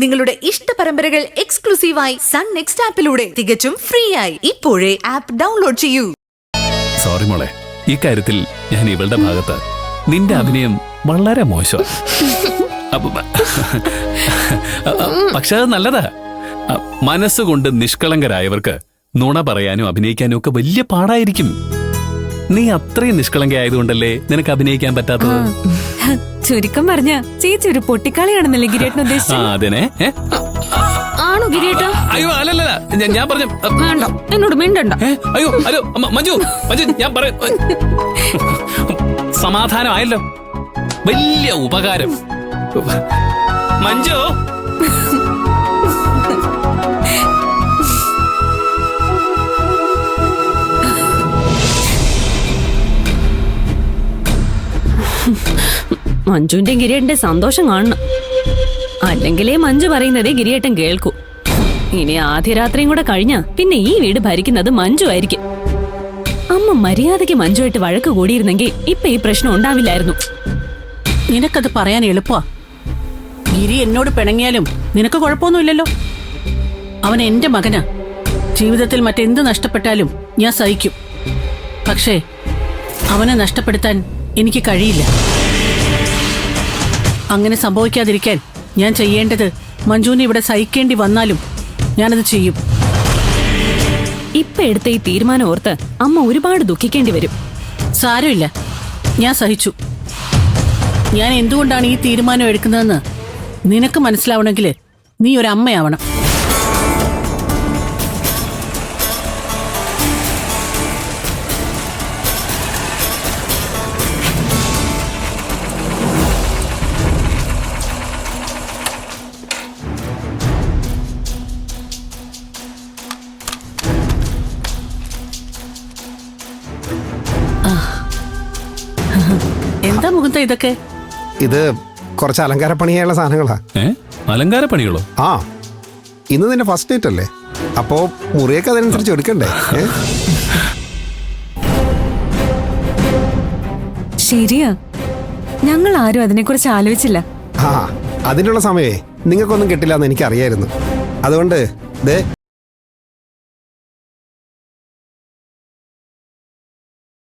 നിങ്ങളുടെ ഇഷ്ട പരമ്പരകൾ എക്സ്ക്ലൂസീവായി സൺ നെക്സ്റ്റ് ആപ്പിലൂടെ തികച്ചും ഫ്രീ ആയി ഇപ്പോഴേ ആപ്പ് ഡൗൺലോഡ് ചെയ്യൂ. സോറി മോളെ, ഈ കാര്യത്തിൽ ഞാൻ ഇവളുടെ ഭാഗത്ത്. നിന്റെ അഭിനയം വളരെ മോശം. പക്ഷെ അത് നല്ലതാ. മനസ്സുകൊണ്ട് നിഷ്കളങ്കരായവർക്ക് നുണ പറയാനും അഭിനയിക്കാനും ഒക്കെ വലിയ പാടായിരിക്കും. നീ അത്രയും നിഷ്കളങ്കയായതുകൊണ്ടല്ലേ നിനക്ക് അഭിനയിക്കാൻ പറ്റാത്തത്. ചുരുക്കം പറഞ്ഞ ചേച്ചി ഒരു പൊട്ടിക്കളിയാണെന്നല്ലേ ഗിരിയേട്ടൻ ഉദ്ദേശിച്ചത്? അതിനെ ആണോ ഗിരിയേട്ട? അയ്യോ അല്ലല്ല, ഞാൻ പറഞ്ഞു. വേണ്ട, എന്നോട് മിണ്ടണ്ട. അയ്യോ ഹലോ മഞ്ജു, ഞാൻ പറ. സമാധാനമായല്ലോ, വലിയ ഉപകാരം. മഞ്ജു, മഞ്ജുവിന്റെ ഗിരിയേട്ടന്റെ സന്തോഷം കാണണം. അല്ലെങ്കിലേ മഞ്ജു പറയുന്നതേ ഗിരിയേട്ടൻ കേൾക്കൂ. ഇനി ആദ്യ രാത്രിയും കൂടെ കഴിഞ്ഞാ പിന്നെ ഈ വീട് ഭരിക്കുന്നത് മഞ്ജു ആയിരിക്കും. അമ്മ മര്യാദയ്ക്ക് മഞ്ജുവായിട്ട് വഴക്ക് കൂടിയിരുന്നെങ്കിൽ ഇപ്പൊ ഈ പ്രശ്നം ഉണ്ടാവില്ലായിരുന്നു. നിനക്കത് പറയാൻ എളുപ്പമാ. ഗിരി എന്നോട് പിണങ്ങിയാലും നിനക്ക് കുഴപ്പമൊന്നുമില്ലല്ലോ. അവൻ എന്റെ മകനാ. ജീവിതത്തിൽ മറ്റെന്ത് നഷ്ടപ്പെട്ടാലും ഞാൻ സഹിക്കും. പക്ഷേ അവനെ നഷ്ടപ്പെടുത്താൻ എനിക്ക് കഴിയില്ല. അങ്ങനെ സംഭവിക്കാതിരിക്കാൻ ഞാൻ ചെയ്യേണ്ടത് മഞ്ജുവിനെ ഇവിടെ സഹിക്കേണ്ടി വന്നാലും ഞാനത് ചെയ്യും. ഇപ്പൊ എടുത്ത ഈ തീരുമാനം ഓർത്ത് അമ്മ ഒരുപാട് ദുഃഖിക്കേണ്ടി വരും. സാരമില്ല, ഞാൻ സഹിച്ചു. ഞാൻ എന്തുകൊണ്ടാണ് ഈ തീരുമാനം എടുക്കുന്നതെന്ന് നിനക്ക് മനസ്സിലാവണമെങ്കിൽ നീ ഒരു അമ്മയാവണം. എന്താ മുഖത്ത ഇതൊക്കെ? ഇത് കുറച്ച് അലങ്കാരപ്പണിയായുള്ള സാധനങ്ങളാ. അലങ്കാരപ്പണികളോ? ആ, ഇന്ന് നിന്റെ ഫസ്റ്റ് നൈറ്റ് അല്ലേ, അപ്പോ മുറിയൊക്കെ അതനുസരിച്ച് എടുക്കണ്ടേ? ശരിയാ, ഞങ്ങൾ ആരും അതിനെക്കുറിച്ച് ആലോചിച്ചില്ല. ആ, അതിനുള്ള സമയമേ നിങ്ങൾക്കൊന്നും കിട്ടില്ല എന്ന് എനിക്കറിയായിരുന്നു. അതുകൊണ്ട്